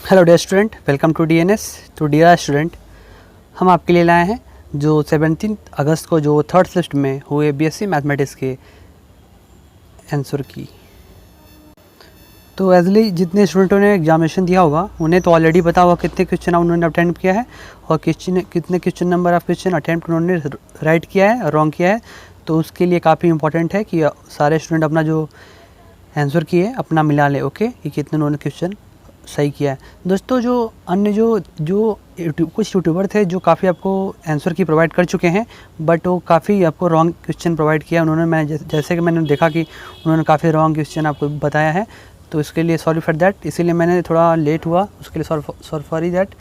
Hello dear student, welcome to DNS. तो dear student, हम आपके लिए लाए हैं जो 17 अगस्त को जो थर्ड शिफ्ट में हुए बीएससी मैथमेटिक्स के आंसर की। तो एजली जितने स्टूडेंटों ने एग्जामिनेशन दिया होगा उन्हें तो ऑलरेडी पता होगा कितने क्वेश्चन उन्होंने अटेम्प्ट किया है और कितने question number of question attempt उन्होंने राइट किया है और रॉन्ग किया है। तो उसके लिए काफ़ी इंपॉर्टेंट है कि सारे स्टूडेंट अपना जो आंसर किए अपना मिला ले, ओके, कि कितने उन्होंने क्वेश्चन सही किया है। दोस्तों, जो अन्य जो कुछ यूट्यूबर थे जो काफ़ी आपको आंसर की प्रोवाइड कर चुके हैं, बट वो काफ़ी आपको रॉन्ग क्वेश्चन प्रोवाइड किया उन्होंने। जैसे कि मैंने देखा कि उन्होंने काफ़ी रॉन्ग क्वेश्चन आपको बताया है, तो इसके लिए सॉरी फॉर दैट। इसीलिए मैंने थोड़ा लेट हुआ, उसके लिए सॉरी फॉर दैट।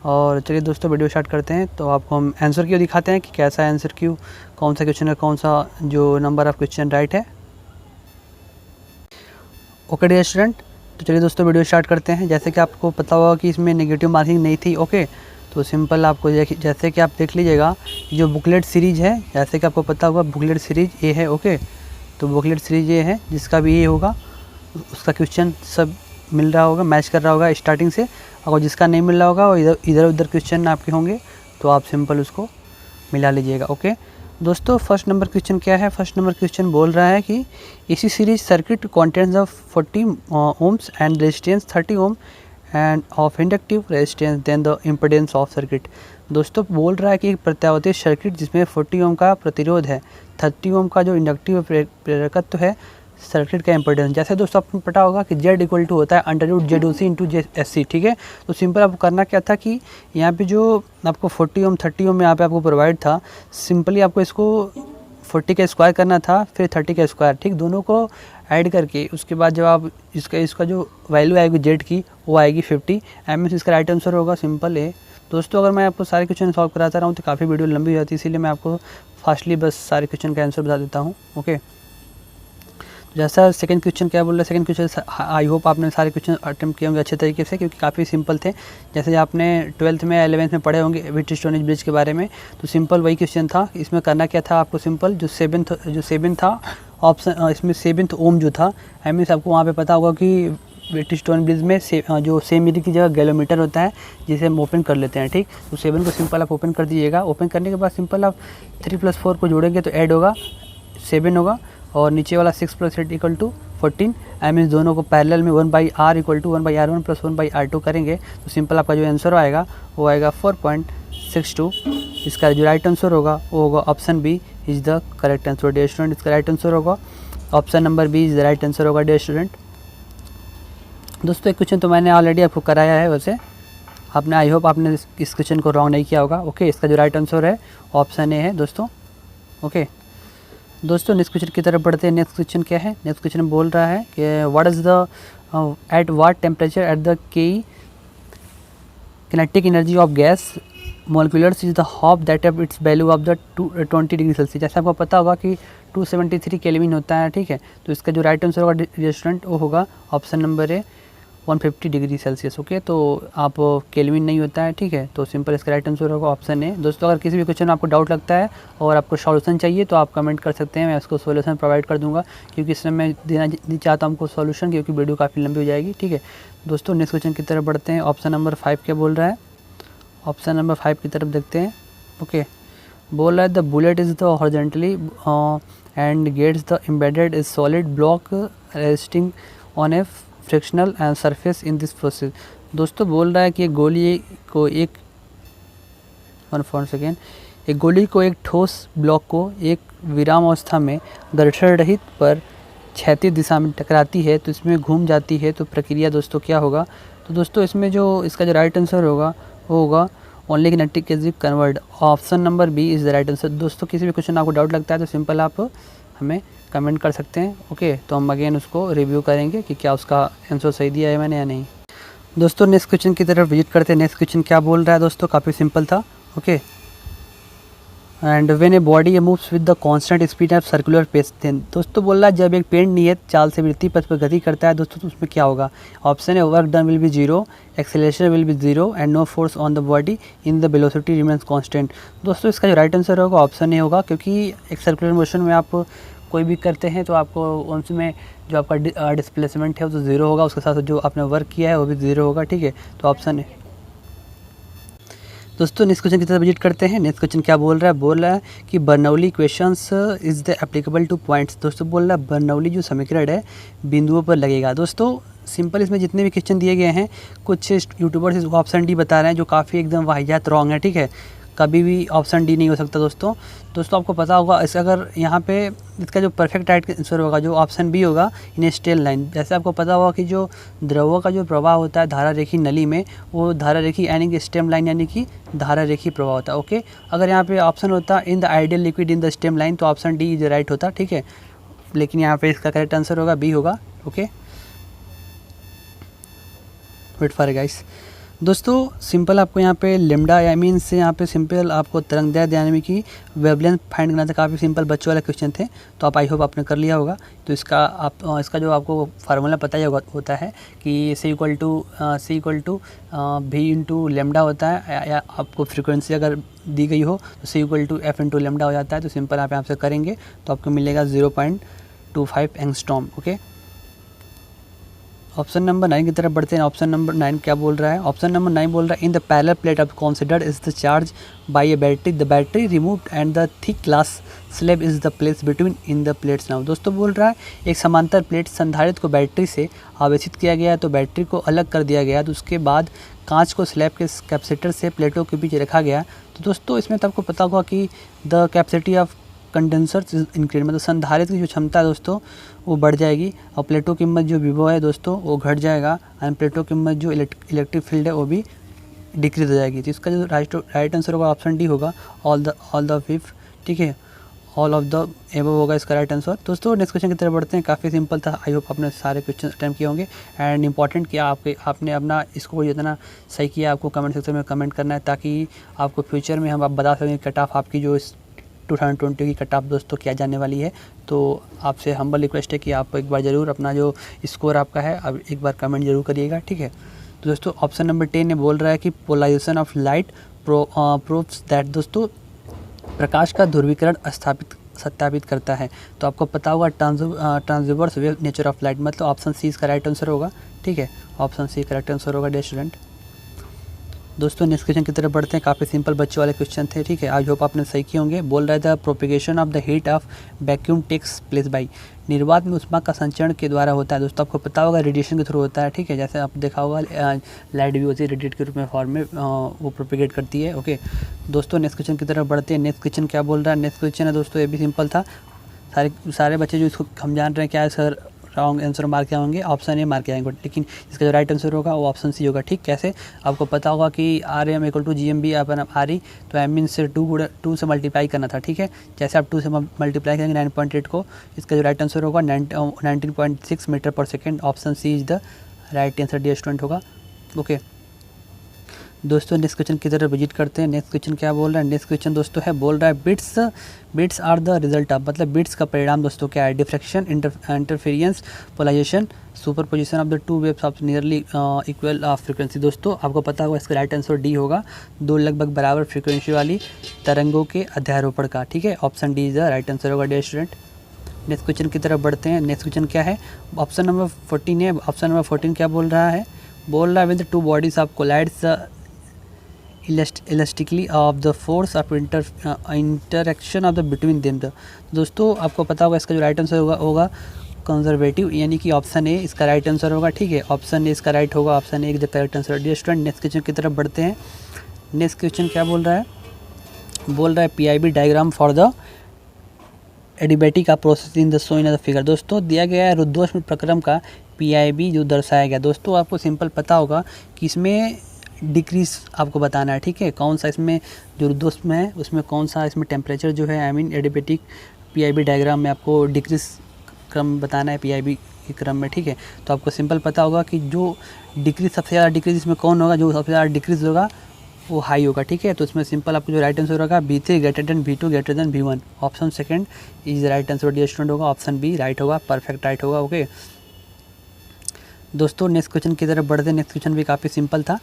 और चलिए दोस्तों, वीडियो स्टार्ट करते हैं। तो आपको हम आंसर क्यू दिखाते हैं कि कैसा आंसर क्यू, कौन सा क्वेश्चन है, कौन सा जो नंबर ऑफ क्वेश्चन राइट है। ओके डियर स्टूडेंट, तो चलिए दोस्तों वीडियो स्टार्ट करते हैं। जैसे कि आपको पता होगा कि इसमें नेगेटिव मार्किंग नहीं थी, ओके। तो सिंपल आपको जैसे कि आप देख लीजिएगा जो बुकलेट सीरीज़ है, जैसे कि आपको पता होगा बुकलेट सीरीज़ ये है, ओके। तो बुकलेट सीरीज ये है, जिसका भी ये होगा उसका क्वेश्चन सब मिल रहा होगा, मैच कर रहा होगा स्टार्टिंग से। और जिसका नहीं मिल रहा होगा वो इधर उधर क्वेश्चन आपके होंगे, तो आप सिंपल उसको मिला लीजिएगा, ओके। दोस्तों, फर्स्ट नंबर क्वेश्चन क्या है? फर्स्ट नंबर क्वेश्चन बोल रहा है कि इसी series circuit contents of 40 ohms and resistance 30 ohm and of inductive resistance then the impedance of circuit. दोस्तों, बोल रहा है कि एक प्रत्यावर्ती सर्किट जिसमें 40 ohm का प्रतिरोध है, 30 ohm का जो इंडक्टिव प्रेरकत्व है, सर्किट का इम्पोर्टेंस। जैसे दोस्तों आपको पता होगा कि Z इक्वल टू होता है √ZOC इंटू JSC, ठीक है। तो सिंपल आपको करना क्या था कि यहाँ पे जो आपको 40 ohm 30 ohm यहाँ पे आपको प्रोवाइड था, सिंपली आपको इसको 40 का स्क्वायर करना था, फिर 30 का स्क्वायर, ठीक, दोनों को ऐड करके उसके बाद जब आप इसका जो वैल्यू आएगी Z की वो आएगी 50 ms। इसका राइट आंसर होगा सिंपल है। दोस्तों, अगर मैं आपको सारे क्वेश्चन सॉल्व कराता रहा हूँ तो काफ़ी वीडियो लंबी हो जाती है, इसीलिए मैं आपको फास्टली बस सारे क्वेश्चन का आंसर बता देता हूँ, ओके। जैसा सेकंड क्वेश्चन क्या बोल रहा है? सेकंड क्वेश्चन आई होप आपने सारे क्वेश्चन अटेम्प्ट किए होंगे अच्छे तरीके से, क्योंकि काफ़ी सिंपल थे। जैसे आपने 12th में 11th में पढ़े होंगे ब्रिटिश स्टोन ब्रिज के बारे में, तो सिंपल वही क्वेश्चन था। इसमें करना क्या था आपको? सिंपल जो सेवन था ऑप्शन, इसमें 7th ओम जो था, आई मीन आपको वहाँ पर पता होगा कि ब्रिटिश स्टोन ब्रिज में जो सेंटीमीटर की जगह गैलोमीटर होता है, जिसे हम ओपन कर लेते हैं, ठीक। तो 7 को सिंपल आप ओपन कर दीजिएगा। ओपन करने के बाद सिंपल आप 3 + 4 को जोड़ेंगे तो ऐड होगा 7 होगा, और नीचे वाला 6 + 8 = 14। आई मीन दोनों को पैरेलल में 1/r = 1/r1 + 1/r2 करेंगे तो सिंपल आपका जो आंसर आएगा वो आएगा 4.62। इसका जो राइट आंसर होगा वो होगा option B is the correct answer dear student. इसका राइट आंसर होगा option number B is the right answer होगा डियर स्टूडेंट। दोस्तों, एक क्वेश्चन तो मैंने ऑलरेडी आपको कराया है, वैसे आपने आई होप आपने इस क्वेश्चन को रॉन्ग नहीं किया होगा, ओके। इसका जो राइट आंसर है ऑप्शन ए है दोस्तों, ओके। दोस्तों, नेक्स्ट क्वेश्चन की तरफ बढ़ते हैं। नेक्स्ट क्वेश्चन क्या है? नेक्स्ट क्वेश्चन बोल रहा है कि what is the at what temperature at the kinetic energy of gas molecules is the half that of its value of the 20 degree Celsius. जैसे आपको पता होगा कि 273 केल्विन होता है, ठीक है। तो इसका जो राइट आंसर होगा स्टूडेंट वो होगा ऑप्शन नंबर ए 150 डिग्री सेल्सियस, ओके। तो आप केल्विन नहीं होता है, ठीक है। तो सिंपल इसका राइट आंसर होगा ऑप्शन ए। दोस्तों, अगर किसी भी क्वेश्चन में आपको डाउट लगता है और आपको सॉल्यूशन चाहिए तो आप कमेंट कर सकते हैं, मैं उसको सॉल्यूशन प्रोवाइड कर दूंगा, क्योंकि इसमें मैं देना नहीं चाहता हूँ हमको सॉल्यूशन, क्योंकि वीडियो काफ़ी लंबी हो जाएगी, ठीक है। दोस्तों, नेक्स्ट क्वेश्चन की तरफ बढ़ते हैं। ऑप्शन नंबर 5 क्या बोल रहा है? ऑप्शन नंबर 5 की तरफ देखते हैं, ओके। बोल रहा है the bullet is the horizontally and gets the embedded is solid block resting on a frictional and surface in this process. दोस्तों, बोल रहा है कि एक गोली को एक ठोस ब्लॉक को एक विराम अवस्था में घर्षण रहित पर क्षैतिज दिशा में टकराती है तो इसमें घूम जाती है, तो प्रक्रिया दोस्तों क्या होगा? तो दोस्तों, इसमें जो इसका जो राइट आंसर होगा वो होगा only kinetic energy convert. Option number B is the right answer. दोस्तों, किसी भी क्वेश्चन आपको डाउट लगता है तो सिंपल आप हमें कमेंट कर सकते हैं, ओके। तो हम अगेन उसको रिव्यू करेंगे कि क्या उसका आंसर सही दिया है मैंने या नहीं। दोस्तों, नेक्स्ट क्वेश्चन की तरफ विजिट करते हैं। नेक्स्ट क्वेश्चन क्या बोल रहा है दोस्तों? काफ़ी सिंपल था, okay. And when a body moves with the constant speed of circular pace then. दोस्तों, बोल रहा है जब एक पेड़ नियत चाल से वृत्तीय पथ पर गति करता है दोस्तों तो उसमें क्या होगा? Option A work done will be 0, acceleration will be 0 and no force on the body in the velocity remains constant. दोस्तों, इसका जो राइट आंसर होगा ऑप्शन ए होगा, क्योंकि एक सर्कुलर मोशन में आप कोई भी करते हैं तो आपको उसमें जो आपका डिस्प्लेसमेंट है वो तो ज़ीरो होगा, उसके साथ साथ जो आपने वर्क किया है वो भी ज़ीरो होगा, ठीक है। तो ऑप्शन है। दोस्तों नेक्स्ट क्वेश्चन की तरफ विजिट करते हैं। नेक्स्ट क्वेश्चन क्या बोल रहा है? बोल रहा है कि Bernoulli equations is the applicable two points. दोस्तों बोल रहा है बर्नौली जो समीकरण है बिंदुओं पर लगेगा। दोस्तों सिंपल इसमें जितने भी क्वेश्चन दिए गए हैं, कुछ यूट्यूबर्स इसको ऑप्शन डी बता रहे हैं जो काफ़ी एकदम वाहियात रॉन्ग है, ठीक है। कभी भी ऑप्शन डी नहीं हो सकता दोस्तों। आपको पता होगा इस अगर यहाँ पे इसका जो परफेक्ट राइट आंसर होगा जो ऑप्शन बी होगा, इन स्ट्रेट लाइन। जैसे आपको पता होगा कि जो द्रवों का जो प्रवाह होता है धारा रेखी नली में, वो धारा रेखी यानी कि स्टेम लाइन यानी कि धारा रेखी प्रवाह होता है, ओके। अगर यहाँ पे ऑप्शन होता in the ideal liquid in the stem line तो ऑप्शन डी इज राइट होता, ठीक है। लेकिन यहाँ पे इसका करेक्ट आंसर होगा बी होगा, ओके। Wait for guys. दोस्तों सिंपल आपको यहाँ पे लेमडा या मीन्स से यहाँ पे सिंपल आपको तरंगदैर्घ्य यानी कि वेवलेंथ फाइंड करना था। काफ़ी सिंपल बच्चों वाले क्वेश्चन थे, तो आप आई होप आपने कर लिया होगा। तो इसका जो आपको फार्मूला पता ही होता है कि C इक्वल टू भी इंटू लेमडा होता है, या आपको फ्रीक्वेंसी अगर दी गई हो तो C equal to F into lambda हो जाता है। तो सिंपल आप यहाँ से करेंगे तो आपको मिलेगा 0.25 एंगस्ट्रॉम, ओके। ऑप्शन नंबर 9 की तरफ बढ़ते हैं। ऑप्शन नंबर 9 क्या बोल रहा है? ऑप्शन नंबर 9 बोल रहा है in the parallel plate of considered is the charge by A battery, the battery removed and the thick glass slab is the place between in the plates now. दोस्तों बोल रहा है एक समांतर प्लेट संधारित्र को बैटरी से आवेशित किया गया, तो बैटरी को अलग कर दिया गया, तो उसके बाद कांच को स्लैब के कैपेसिटर से प्लेटों के बीच रखा गया। तो दोस्तों इसमें तो आपको पता होगा कि the capacity of condenser increase, मतलब संधारित्र की जो क्षमता है दोस्तों वो बढ़ जाएगी, और प्लेटों की कीमत जो विभव है दोस्तों वो घट जाएगा, एंड प्लेटों की कीमत जो इलेक्ट्रिक फील्ड है वो भी डिक्रीज हो जाएगी। तो इसका जो राइट आंसर होगा ऑप्शन डी होगा, ऑल द फिफ्थ, ठीक है। ऑल ऑफ द एबव होगा इसका राइट आंसर। दोस्तों नेक्स्ट क्वेश्चन की तरफ बढ़ते हैं। काफ़ी सिंपल था, आई होप आपने सारे क्वेश्चन अटेम्प्ट किए होंगे, एंड इंपॉर्टेंट किया आपने अपना इसको जितना सही किया आपको कमेंट सेक्शन में कमेंट करना है, ताकि आपको फ्यूचर में हम आप बता सकें कट ऑफ आपकी जो 2020 की कट ऑफ दोस्तों क्या जाने वाली है। तो आपसे हम्बल रिक्वेस्ट है कि आप एक बार ज़रूर अपना जो स्कोर आपका है अब एक बार कमेंट जरूर करिएगा, ठीक है। तो दोस्तों ऑप्शन नंबर 10 ने बोल रहा है कि polarisation of light proves that. दोस्तों प्रकाश का ध्रुवीकरण सत्यापित करता है। तो आपको पता होगा transverse wave nature of light, मतलब ऑप्शन सी इसका राइट आंसर होगा, ठीक है। ऑप्शन सी करेक्ट आंसर होगा डियर स्टूडेंट। दोस्तों नेक्स्ट क्वेश्चन की तरफ बढ़ते हैं। काफ़ी सिंपल बच्चों वाले क्वेश्चन थे, ठीक है। आई होप आपने सही किए होंगे। बोल रहा था propagation of the heat of vacuum takes place by. निर्वात में उष्मा का संचरण के द्वारा होता है। दोस्तों आपको पता होगा रेडिएशन के थ्रू होता है, ठीक है। जैसे आप देखा होगा लाइट भी होती है रेडिएट के रूप में फॉर्म में वो प्रोपिगेट करती है, ओके। दोस्तों नेक्स्ट क्वेश्चन की तरफ बढ़ते हैं। नेक्स्ट क्वेश्चन क्या बोल रहा है? नेक्स्ट क्वेश्चन है दोस्तों ये भी सिंपल था। सारे बच्चे जो इसको हम जान रहे हैं क्या है सर रॉन्ग आंसर मार्क किया होंगे, ऑप्शन ए मार्क किया होंगे, लेकिन इसका जो राइट आंसर होगा वो ऑप्शन सी होगा, ठीक। कैसे? आपको पता होगा कि R M equal to G M B upon R E, तो एम मीन से 2 से मल्टीप्लाई करना था, ठीक है। जैसे आप 2 से मल्टीप्लाई करेंगे 9.8 को, इसका जो राइट आंसर होगा 19.6 metre per second. Option C is the right answer dear student होगा, ओके। दोस्तों नेक्स्ट क्वेश्चन की तरफ विजिट करते हैं। नेक्स्ट क्वेश्चन क्या बोल रहा है? नेक्स्ट क्वेश्चन दोस्तों है बोल रहा है beats are the result of, मतलब बिट्स का परिणाम दोस्तों क्या है? Diffraction, interference, polarisation, superposition of the two waves of nearly equal frequency. दोस्तों आपको पता होगा इसका राइट आंसर डी होगा, 2 लगभग बराबर फ्रीक्वेंसी वाली तरंगों के अध्यारोपण का, ठीक है। Option D is the right answer होगा डियर स्टूडेंट। नेक्स्ट क्वेश्चन की तरफ बढ़ते हैं। नेक्स्ट क्वेश्चन क्या है? ऑप्शन नंबर 14 है। ऑप्शन नंबर 14 क्या बोल रहा है? बोल रहा है with two bodies of colloids elastically of the force of interaction of the between them. दोस्तों आपको पता होगा इसका जो राइट आंसर होगा कंजर्वेटिव, यानी कि ऑप्शन ए इसका राइट आंसर होगा, ठीक है। ऑप्शन ए इसका राइट होगा, option A the correct answer dear student. Next question की तरफ बढ़ते हैं। नेक्स्ट क्वेश्चन क्या बोल रहा है? बोल रहा है PIB डायग्राम फॉर द एडिबेटिक का process in the show in the figure. दोस्तों दिया गया है रुद्धोष्म प्रक्रम का PIB जो दर्शाया गया। दोस्तों आपको सिंपल पता होगा कि इसमें डिक्रीज आपको बताना है, ठीक है। कौन सा इसमें जो रुद्धोष्म है उसमें कौन सा इसमें टेम्परेचर जो है आई मीन एडिबेटिक PIB डायग्राम में आपको डिक्रीज क्रम बताना है PIB के क्रम में, ठीक है। तो आपको सिंपल पता होगा कि जो डिक्रीज सबसे ज़्यादा डिक्रीज इसमें कौन होगा? जो सबसे ज़्यादा डिक्रीज होगा वो हाई होगा, ठीक है। तो इसमें सिंपल आपको जो राइट आंसर होगा V3 greater than V2 greater than V1। Option second is right answer dear student होगा, ऑप्शन बी राइट होगा, परफेक्ट राइट होगा, ओके। दोस्तों नेक्स्ट क्वेश्चन की तरफ बढ़ते हैं। नेक्स्ट क्वेश्चन भी काफ़ी सिंपल था,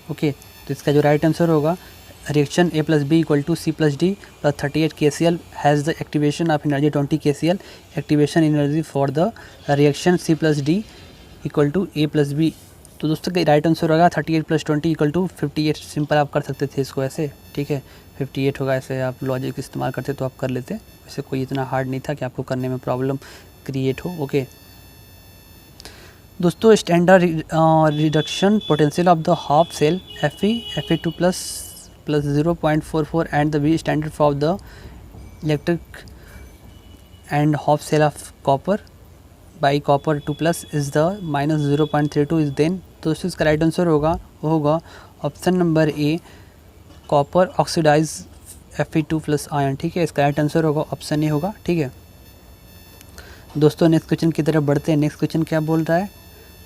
ओके। तो इसका जो राइट आंसर होगा reaction A plus B equal to C plus D plus 38 KCl has the activation of energy 20 KCl. Activation energy for the reaction C plus D equal to A plus B. तो दोस्तों का right answer होगा 38 plus 20 equal to 58। Simple आप कर सकते थे इसको ऐसे, ठीक है, 58 होगा, ऐसे आप लॉजिक इस्तेमाल करते तो आप कर लेते। वैसे कोई इतना हार्ड नहीं था कि आपको करने में प्रॉब्लम क्रिएट हो। ओके दोस्तों, standard reduction potential of the half cell Fe2 plus 0.44 and the B standard for the electric and half cell of copper by copper 2 plus is the minus 0.32 is then. तो इसका right answer होगा वो होगा option number A, copper oxidise Fe2 plus ion, ठीक है। इसका right answer होगा option A होगा, ठीक है। दोस्तों नेक्स्ट क्वेश्चन की तरफ बढ़ते हैं। नेक्स्ट क्वेश्चन क्या बोल रहा है?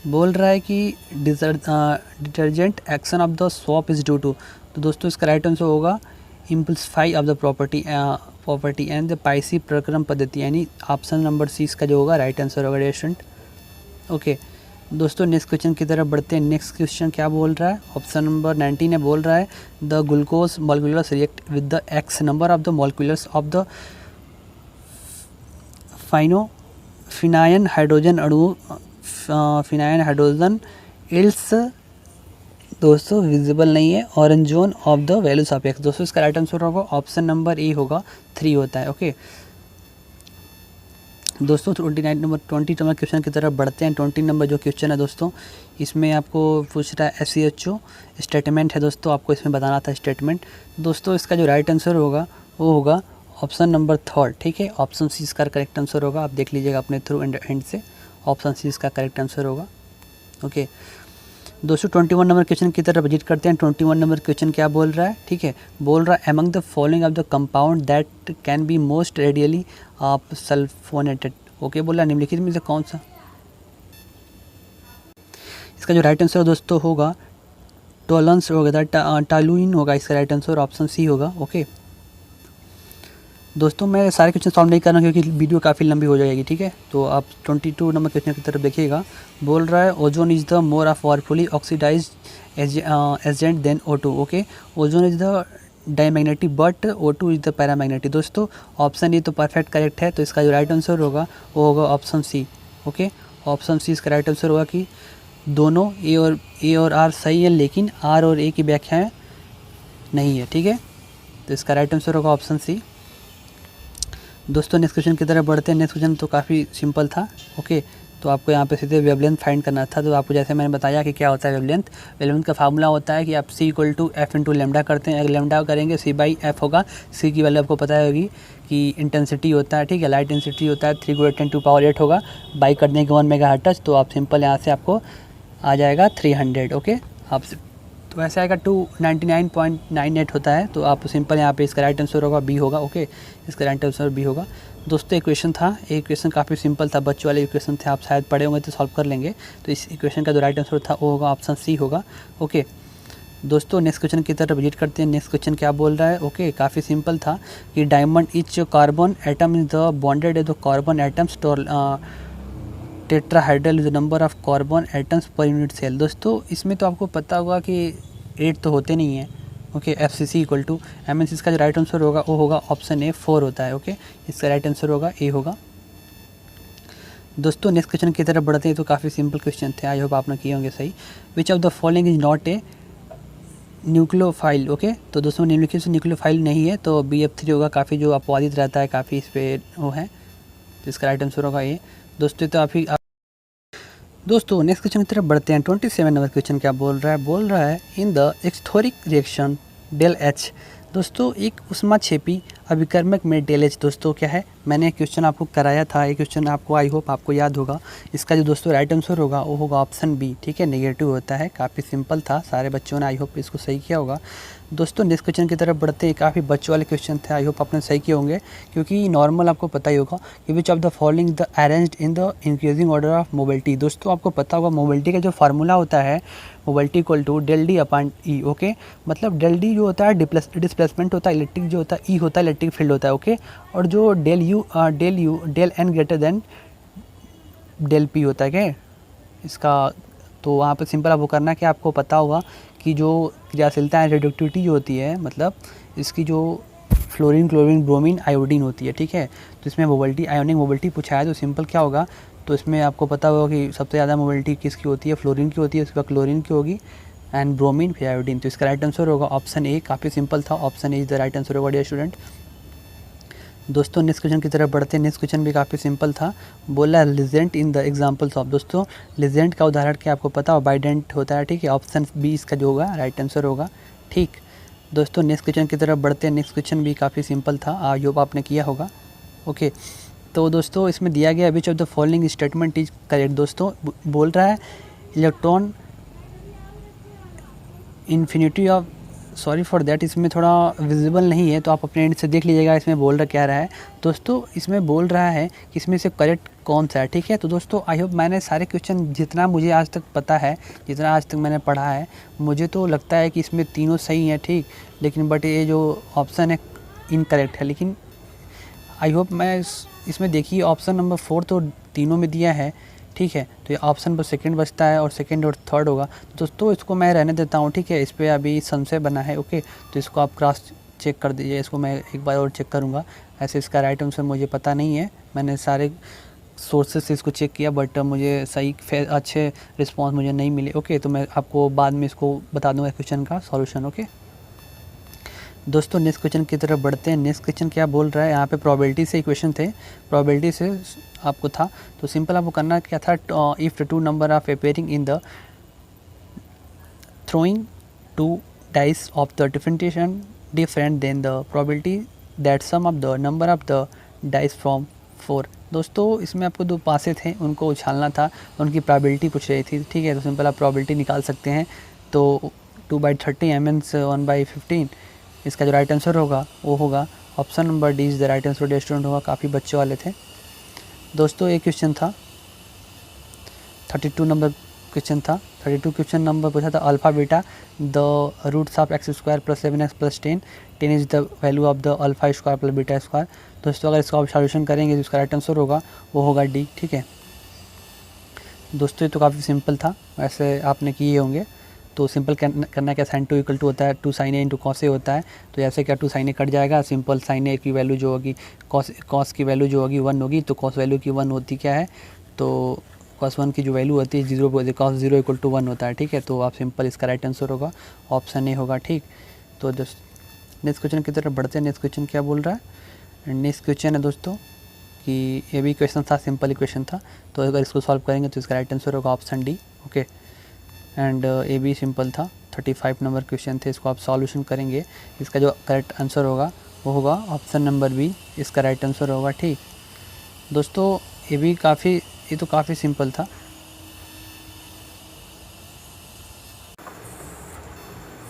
बोल रहा है कि detergent action of the soap is due to. तो दोस्तों इसका राइट आंसर होगा emulsify of the property and the पाइसी प्रक्रम पद्धति, यानी ऑप्शन नंबर सी इसका जो होगा राइट आंसर होगा स्टूडेंट। ओके दोस्तों नेक्स्ट क्वेश्चन की तरफ बढ़ते हैं। नेक्स्ट क्वेश्चन क्या बोल रहा है? ऑप्शन नंबर 19 है, बोल रहा है the glucose molecules react with the X number of the molecules of the phenyl hydrogen अणु फिनायन हाइड्रोजन इल्स दोस्तों विजिबल नहीं है orange zone of the values of X. दोस्तों इसका राइट आंसर होगा ऑप्शन नंबर ए होगा 3 होता है। ओके दोस्तों 20 नंबर क्वेश्चन की तरफ बढ़ते हैं। 20 नंबर जो क्वेश्चन है दोस्तों, इसमें आपको पूछ रहा है SCHO स्टेटमेंट है दोस्तों, आपको इसमें बताना था स्टेटमेंट। दोस्तों इसका जो राइट आंसर होगा वो होगा ऑप्शन नंबर 3, ठीक है। ऑप्शन सी इसका करेक्ट आंसर होगा, आप देख लीजिएगा अपने थ्रू एंड से, ऑप्शन सी इसका करेक्ट आंसर होगा। ओके दोस्तों 21 नंबर क्वेश्चन की तरफ विजिट करते हैं। 21 नंबर क्वेश्चन क्या बोल रहा है? ठीक है, बोल रहा है among the following of the compound that can be most radially of sulphonated. Okay बोला निम्नलिखित में से कौन सा? इसका जो राइट आंसर दोस्तों होगा टोलेंस होगा, टालुइन होगा इसका राइट आंसर, ऑप्शन सी होगा। ओके दोस्तों मैं सारे क्वेश्चन सॉल्व नहीं कर रहा हूँ क्योंकि वीडियो काफ़ी लंबी हो जाएगी, ठीक है। तो आप 22 नंबर क्वेश्चन की तरफ देखिएगा। बोल रहा है ozone is the more of powerfully oxidise agent than O2। Okay ozone is the diamagnetic but O2 is the paramagnetic. दोस्तों ऑप्शन ए तो परफेक्ट करेक्ट है, तो इसका जो राइट आंसर होगा वो होगा option C. Okay option C इसका राइट आंसर होगा कि दोनों ए और आर सही है, लेकिन आर और ए की व्याख्याएँ नहीं है, ठीक है। तो इसका राइट आंसर होगा ऑप्शन सी। दोस्तों नेक्स्ट क्वेश्चन की तरफ बढ़ते हैं। नेक्स्ट क्वेश्चन तो काफ़ी सिंपल था। ओके तो आपको यहाँ पे सीधे वेवलेंथ फाइंड करना था। तो आपको जैसे मैंने बताया कि क्या होता है वेवलेंथ का फार्मूला होता है कि आप C = F × लैम्डा करते हैं। अगर लैम्डा करेंगे C/F होगा। C की वैल्यू आपको पता होगी कि इंटेंसिटी होता है, ठीक है, लाइट इंटेंसिटी होता है 3 × 10⁸ होगा, बाई कर देंगे 1 मेगाहर्ट्ज़। तो आप सिंपल यहाँ से आपको आ जाएगा 300। ओके आप तो ऐसे आएगा 299.98 होता है। तो आप सिंपल यहाँ पे इसका राइट आंसर होगा बी होगा। ओके इसका राइट आंसर बी होगा। दोस्तों इक्वेशन था, एक क्वेश्चन काफ़ी सिंपल था, बच्चों वाले इक्वेशन थे, आप शायद पढ़े होंगे तो सॉल्व कर लेंगे। तो इस इक्वेशन का जो राइट आंसर था वो होगा ऑप्शन सी होगा। ओके दोस्तों नेक्स्ट क्वेश्चन की तरफ विजिट करते हैं। नेक्स्ट क्वेश्चन क्या बोल रहा है? ओके काफ़ी सिंपल था कि diamond each carbon atom is the bonded the carbon atoms tetrahedral is the number of carbon atoms per unit cell. दोस्तों इसमें तो आपको पता होगा कि 8 तो होते नहीं हैं। Okay FCC = MnC। इसका जो राइट आंसर होगा वो होगा ऑप्शन ए 4 होता है। ओके इसका राइट आंसर होगा ए होगा। दोस्तों नेक्स्ट क्वेश्चन की तरफ बढ़ते हैं। तो काफ़ी सिंपल क्वेश्चन थे, आई होप आपने किए होंगे सही। Which of the following is not a nucleophile. Okay तो दोस्तों निम्नलिखित से न्यूक्लियोफाइल नहीं है, तो BF3 होगा, काफ़ी जो अपवादित रहता है, काफ़ी इस पर वो है। तो इसका राइट आंसर होगा ए। दोस्तों नेक्स्ट क्वेश्चन की तरफ बढ़ते हैं। 27 नंबर क्वेश्चन क्या बोल रहा है? बोल रहा है इन द एक्सथोरिक रिएक्शन ΔH। दोस्तों एक उष्माक्षेपी अभिकर्मक में ΔH दोस्तों क्या है? मैंने क्वेश्चन आपको कराया था, ये क्वेश्चन आपको आई होप आपको याद होगा। इसका जो दोस्तों राइट आंसर होगा वो होगा ऑप्शन बी, ठीक है, नेगेटिव होता है। काफ़ी सिंपल था, सारे बच्चों ने आई होप इसको सही किया होगा। दोस्तों नेक्स्ट क्वेश्चन की तरफ बढ़ते हैं। काफ़ी बच्चों वाले क्वेश्चन थे, आई होप आपने सही किए होंगे, क्योंकि नॉर्मल आपको पता ही होगा कि which of the following the arranged in the increasing order of mobility. दोस्तों आपको पता होगा मोबिलिटी का जो फार्मूला होता है मोबिलिटी = ΔD/E। ओके मतलब ΔD जो होता है डिस्प्लेसमेंट होता है, इलेक्ट्रिक जो होता है E होता है इलेक्ट्रिक फील्ड होता है। ओके और जो ΔN > ΔP होता है क्या इसका? तो वहाँ पे सिंपल आपको करना कि आपको पता होगा कि जो क्रियाशीलता है रेडियोएक्टिविटी जो होती है, मतलब इसकी जो फ्लोरीन, क्लोरीन, ब्रोमीन, आयोडीन होती है, ठीक है। तो इसमें मोबिलिटी, आयोनिक मोबिलिटी पूछा है, तो सिंपल क्या होगा, तो इसमें आपको पता होगा कि सबसे ज़्यादा मोबिलिटी किसकी होती है, फ्लोरीन की होती है, उसके बाद क्लोरीन की होगी एंड ब्रोमीन, फिर आयोडीन। तो इसका राइट आंसर होगा ऑप्शन ए। काफ़ी सिंपल था, option A is the right answer होगा डियर स्टूडेंट। दोस्तों नेक्स्ट क्वेश्चन की तरफ बढ़ते हैं। नेक्स्ट क्वेश्चन भी काफ़ी सिंपल था, बोला लिजेंट इन द एग्जांपल्स ऑफ। दोस्तों लिजेंट का उदाहरण क्या आपको पता हो, बाइडेंट होता है, ठीक है। ऑप्शन बी इसका जो होगा राइट आंसर होगा, ठीक। दोस्तों नेक्स्ट क्वेश्चन की तरफ बढ़ते हैं। नेक्स्ट क्वेश्चन भी काफ़ी सिंपल था, आई होप आपने किया होगा, ओके। तो दोस्तों इसमें दिया गया which of the following statement is correct. दोस्तों बोल रहा है electron infinity of, sorry for that, इसमें थोड़ा विजिबल नहीं है, तो आप अपने एंड से देख लीजिएगा इसमें बोल रहा क्या रहा है। दोस्तों इसमें बोल रहा है कि इसमें से करेक्ट कौन सा है, ठीक है। तो दोस्तों आई होप मैंने सारे क्वेश्चन जितना मुझे आज तक पता है, जितना आज तक मैंने पढ़ा है, मुझे तो लगता है कि इसमें तीनों सही हैं, ठीक। लेकिन बट ये जो ऑप्शन है इनकरेक्ट है, लेकिन आई होप मैं इसमें देखिए ऑप्शन नंबर 4 तो तीनों में दिया है, ठीक है। तो ये ऑप्शन पर सेकंड बचता है और सेकंड और थर्ड होगा। दोस्तों इसको मैं रहने देता हूँ, ठीक है। इस पर अभी संशय बना है, ओके। तो इसको आप क्रॉस चेक कर दीजिए, इसको मैं एक बार और चेक करूँगा। ऐसे इसका राइट आंसर मुझे पता नहीं है, मैंने सारे सोर्सेज से इसको चेक किया, बट मुझे सही अच्छे रिस्पॉन्स मुझे नहीं मिले, ओके। तो मैं आपको बाद में इसको बता दूँगा क्वेश्चन का सॉल्यूशन, ओके। दोस्तों नेक्स्ट क्वेश्चन की तरफ बढ़ते हैं। नेक्स्ट क्वेश्चन क्या बोल रहा है, यहाँ पे प्रोबेबिलिटी से क्वेश्चन थे, प्रोबेबिलिटी से आपको था। तो सिंपल आपको करना क्या था, if the two number of appearing in the throwing two dice of the different than the probability that sum of the number of the dice from 4। दोस्तों इसमें आपको दो पासे थे, उनको उछालना था, उनकी प्रोबेबिलिटी पूछ रही थी, ठीक है। तो सिंपल आप प्रोबेबिलिटी निकाल सकते हैं। तो 2/30 एमएन 1/15, इसका जो राइट आंसर होगा वो होगा option number D is the right answer dear student होगा। काफ़ी बच्चे वाले थे दोस्तों। एक क्वेश्चन था 32 नंबर क्वेश्चन था, 32 क्वेश्चन नंबर पूछा था alpha beta the roots of x² + 7x + 10 is the value of the alpha square plus beta square. दोस्तों अगर इसका आप सॉल्यूशन करेंगे तो इसका राइट आंसर होगा वो होगा डी, ठीक है। दोस्तों ये तो काफ़ी सिंपल था, वैसे आपने किए होंगे। तो सिंपल करना क्या, sin 2 = होता है 2 sin a × cos a होता है। तो ऐसे क्या 2 sin a कट जाएगा, सिंपल sin a की वैल्यू जो होगी cos की वैल्यू जो होगी 1 होगी। तो cos वैल्यू की 1 होती क्या है, तो cos 1 की जो वैल्यू होती है 0, cos 0 = 1 होता है, ठीक है। तो आप सिंपल इसका राइट आंसर होगा ऑप्शन ए होगा, ठीक। तो नेक्स्ट क्वेश्चन की तरफ बढ़ते हैं। नेक्स्ट क्वेश्चन क्या बोल रहा है, नेक्स्ट क्वेश्चन है दोस्तों कि ये भी क्वेश्चन था, सिंपल इक्वेशन था। तो अगर इसको सॉल्व करेंगे तो इसका राइट आंसर होगा ऑप्शन डी, ओके। एंड ये भी सिंपल था, 35 नंबर क्वेश्चन थे। इसको आप सॉल्यूशन करेंगे, इसका जो करेक्ट आंसर होगा वो होगा ऑप्शन नंबर बी, इसका राइट आंसर होगा, ठीक। दोस्तों ये तो काफ़ी सिंपल था।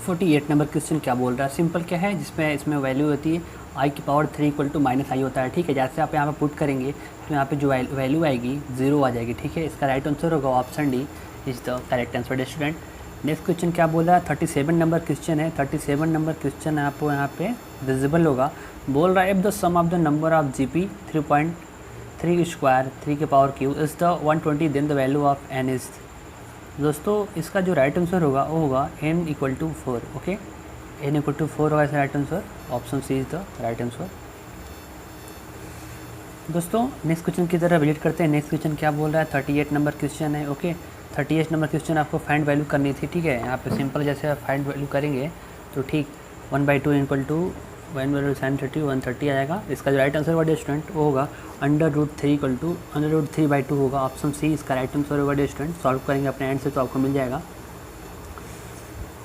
48 नंबर क्वेश्चन क्या बोल रहा है, सिंपल क्या है, जिसमें इसमें वैल्यू होती है i⁻³ = -i होता है, ठीक है। जैसे आप यहाँ पे पुट करेंगे तो यहाँ पे जो वैल्यू आएगी 0 आ जाएगी, ठीक है। इसका राइट आंसर होगा option D is the correct answer student. Next question क्या बोल रहा है, 37 नंबर क्वेश्चन है। 37 नंबर क्वेश्चन आपको यहाँ पे विजिबल होगा। बोल रहा है if the sum of the number of GP 3.3² 3³ is the 120 then the value of n is. दोस्तों इसका जो राइट आंसर होगा वो होगा n = 4, ओके। n = 4 होगा इसका right answer, option C is the right answer. दोस्तों नेक्स्ट क्वेश्चन की तरफ विजिट करते हैं। नेक्स्ट क्वेश्चन क्या बोल रहा है, 38 नंबर क्वेश्चन है, ओके। 38 नंबर क्वेश्चन आपको फाइंड वैल्यू करनी थी, ठीक है। यहाँ पे सिंपल जैसे आप फाइंड वैल्यू करेंगे तो ठीक 1/2 = 1/sin30 130 आएगा। इसका जो राइट आंसर होगा स्टूडेंट वो होगा √3 = √3/2 होगा, ऑप्शन सी इसका राइट आंसर होगा स्टूडेंट। सॉल्व करेंगे अपने एंड से तो आपको मिल जाएगा।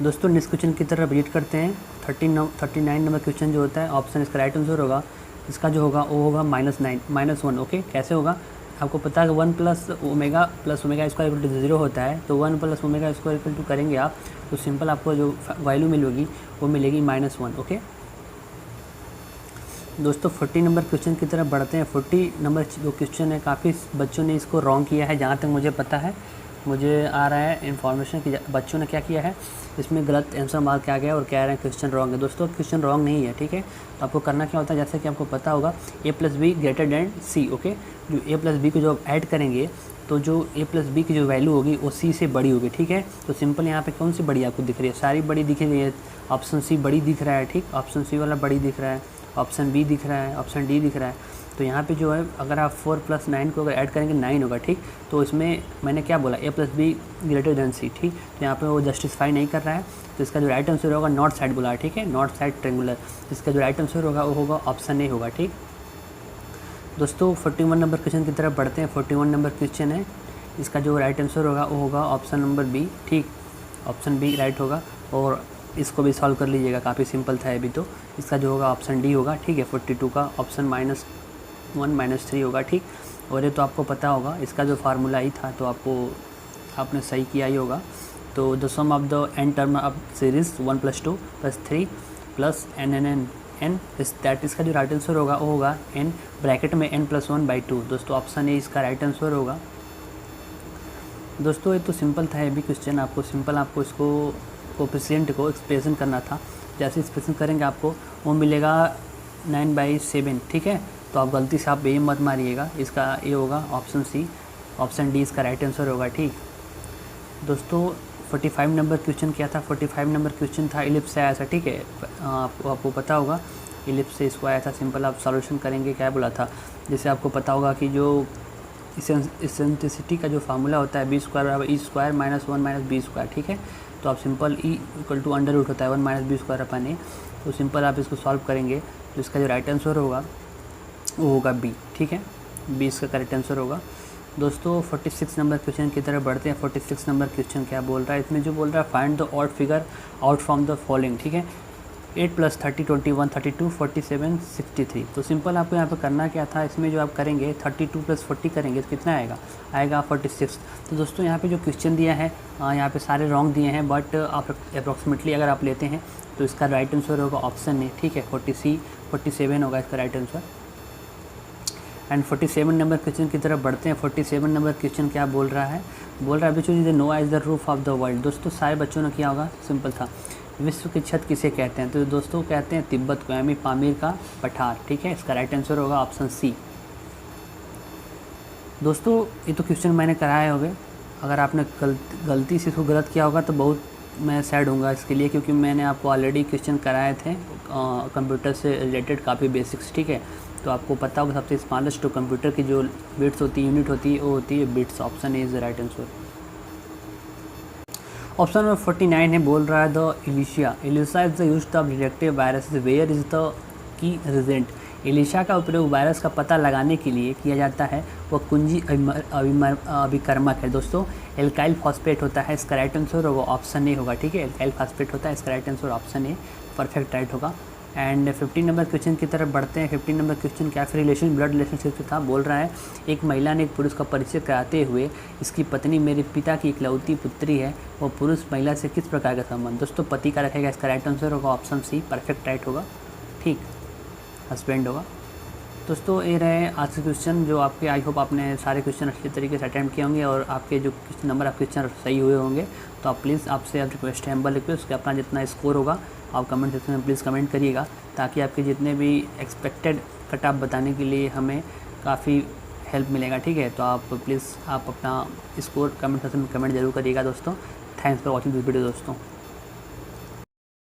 दोस्तों नेक्स्ट क्वेश्चन की तरफ विजिट करते हैं। 39 नंबर क्वेश्चन जो होता है, ऑप्शन इसका राइट आंसर होगा, इसका जो होगा वो होगा -1, ओके। कैसे होगा, आपको पता है कि 1 + ω² = 0 होता है। तो 1 + ω² करेंगे आप तो सिंपल आपको जो वैल्यू मिलेगी वो मिलेगी -1, ओके। दोस्तों 40 नंबर क्वेश्चन की तरफ बढ़ते हैं। 40 नंबर जो क्वेश्चन है, काफ़ी बच्चों ने इसको रॉन्ग किया है, जहाँ तक मुझे पता है, मुझे आ रहा है इन्फॉर्मेशन कि बच्चों ने क्या किया है, इसमें गलत आंसर मार्क किया गया और कह रहे हैं क्वेश्चन रॉन्ग है। दोस्तों क्वेश्चन रॉन्ग नहीं है, ठीक है। तो आपको करना क्या होता है, जैसे कि आपको पता होगा a + b > c, ओके। जो a + b को जो आप ऐड करेंगे तो जो a प्लस बी की जो वैल्यू होगी वो c से बड़ी होगी, ठीक है। तो सिंपल यहाँ पे कौन सी बड़ी आपको दिख रही है, सारी बड़ी दिख रही है। ऑप्शन सी बड़ी दिख रहा है, ठीक, ऑप्शन सी वाला बड़ी दिख रहा है, ऑप्शन बी दिख रहा है, ऑप्शन डी दिख रहा है। तो यहाँ पे जो है अगर आप 4 + 9 को अगर ऐड करेंगे 9 होगा, ठीक। तो इसमें मैंने क्या बोला, a + b greater than c, ठीक। तो यहाँ पे वो जस्टिफाई नहीं कर रहा है, तो इसका जो राइट आंसर होगा नॉर्थ साइड बोला है, ठीक है, नॉर्थ साइड ट्रेंगुलर। इसका जो राइट आंसर होगा वो होगा ऑप्शन ए होगा, ठीक। दोस्तों 41 नंबर क्वेश्चन की तरफ बढ़ते हैं। 41 नंबर क्वेश्चन है, इसका जो राइट आंसर होगा वो होगा ऑप्शन नंबर बी, ठीक, ऑप्शन बी राइट होगा। और इसको भी सॉल्व कर लीजिएगा, काफ़ी सिंपल था अभी। तो इसका जो होगा ऑप्शन डी होगा, ठीक है। 42 का ऑप्शन -1 -3 होगा, ठीक। और ये तो आपको पता होगा, इसका जो फार्मूला ही था, तो आपने सही किया ही होगा। तो the sum of the n term of series 1 + 2 + 3 + n is that, इसका जो राइट आंसर होगा वो होगा n ब्रैकेट में n+1/2। दोस्तों ऑप्शन ए इसका राइट आंसर होगा। दोस्तों ये तो सिंपल था ये भी क्वेश्चन, आपको इसको कोफिशिएंट को एक्सप्रेशन करना था। जैसे एक्सप्रेशन करेंगे आपको वो मिलेगा 9/7, ठीक है। तो आप गलती से आप ये मत मारिएगा, इसका ये होगा ऑप्शन सी, ऑप्शन डी इसका राइट आंसर होगा, ठीक। दोस्तों 45 नंबर क्वेश्चन क्या था, 45 नंबर क्वेश्चन था इलिप्स से आया था, ठीक है। आपको पता होगा इलिप्स से इसको आया था। सिंपल आप सॉल्यूशन करेंगे, क्या बोला था, जैसे आपको पता होगा कि जो इसेंट्रिसिटी का जो फार्मूला होता है b² = e² - 1 - b², ठीक है। तो आप सिंपल e = √, होता है 1 - b²/a। तो सिंपल आप इसको सॉल्व करेंगे, तो इसका जो राइट आंसर होगा वो होगा बी, ठीक है, बी इसका करेक्ट आंसर होगा। दोस्तों 46 नंबर क्वेश्चन की तरफ बढ़ते हैं। 46 नंबर क्वेश्चन क्या बोल रहा है, इसमें जो बोल रहा है find the odd figure out from the following, ठीक है। 8 + 30 21 32 47 63। तो सिंपल आपको यहाँ पे करना क्या था, इसमें जो आप करेंगे 32 + 40 करेंगे तो कितना आएगा 46। तो दोस्तों यहाँ पे जो क्वेश्चन दिया है यहाँ पे सारे रॉन्ग दिए हैं, बट आप अप्रॉक्सीमेटली अगर आप लेते हैं तो इसका राइट आंसर होगा ऑप्शन ए, ठीक है। 47 होगा इसका right answer. And 47 number question की तरफ बढ़ते हैं। 47 नंबर क्वेश्चन क्या बोल रहा है, बच्चों जी no is the roof of the world. दोस्तों सारे बच्चों ने किया होगा, सिंपल था। विश्व की छत किसे कहते हैं, तो दोस्तों कहते हैं तिब्बत को, यानी पामीर का पठार, ठीक है। इसका राइट आंसर होगा ऑप्शन सी। दोस्तों ये तो क्वेश्चन मैंने कराए होंगे, अगर आपने गलती से इसको गलत किया होगा तो बहुत मैं सैड हूँगा इसके लिए, क्योंकि मैंने आपको ऑलरेडी क्वेश्चन कराए थे कंप्यूटर से रिलेटेड काफ़ी बेसिक्स, ठीक है। तो आपको पता होगा सबसे स्मॉलेस्ट कंप्यूटर की जो बिट्स होती है, यूनिट होती है, वो होती है bits. Option A is the right answer. Option number 49 है, बोल रहा है the ELISA is the used of detective virus, where is the key reagent. ELISA का उपयोग वायरस का पता लगाने के लिए किया जाता है, वह कुंजी अभिकर्मक है। दोस्तों एल्काइल फॉस्फेट होता है, इसका राइट आंसर होगा ऑप्शन ए होगा, ठीक है। एल्काइल फॉस्फेट होता है, इसका right answer option a perfect right होगा। एंड 15 नंबर क्वेश्चन की तरफ बढ़ते हैं। 15 नंबर क्वेश्चन क्या फिर ब्लड रिलेशनशिप से था, बोल रहा है एक महिला ने एक पुरुष का परिचय कराते हुए इसकी पत्नी मेरे पिता की इकलौती पुत्री है, वो पुरुष महिला से किस प्रकार का संबंध। दोस्तों पति का रखेगा, इसका राइट आंसर होगा ऑप्शन सी परफेक्ट राइट होगा, ठीक, हस्बैंड होगा। दोस्तों ये रहे आज के क्वेश्चन, जो आपके आई होप आपने सारे क्वेश्चन अच्छे तरीके से अटैम्प्ट किए होंगे और आपके जो नंबर ऑफ क्वेश्चन सही हुए होंगे। तो आप प्लीज़ आपसे रिक्वेस्ट है, हम्बल रिक्वेस्ट कि अपना जितना स्कोर होगा आप कमेंट सेक्शन में प्लीज़ कमेंट करिएगा, ताकि आपके जितने भी एक्सपेक्टेड कट ऑफ बताने के लिए हमें काफ़ी हेल्प मिलेगा, ठीक है। तो आप प्लीज़ आप अपना स्कोर कमेंट सेक्शन में कमेंट जरूर करिएगा दोस्तों। Thanks for watching this video दोस्तों।